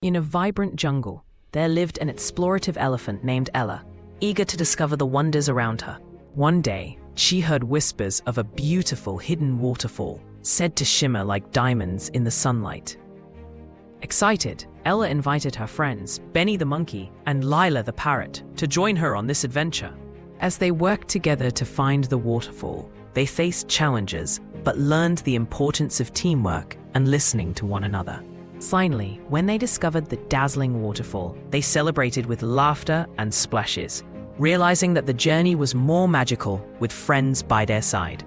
In a vibrant jungle, there lived an explorative elephant named Ella, eager to discover the wonders around her. One day, she heard whispers of a beautiful hidden waterfall, said to shimmer like diamonds in the sunlight. Excited, Ella invited her friends, Benny the monkey and Lila the parrot, to join her on this adventure. As they worked together to find the waterfall, they faced challenges, but learned the importance of teamwork and listening to one another. Finally, when they discovered the dazzling waterfall, they celebrated with laughter and splashes, realizing that the journey was more magical with friends by their side.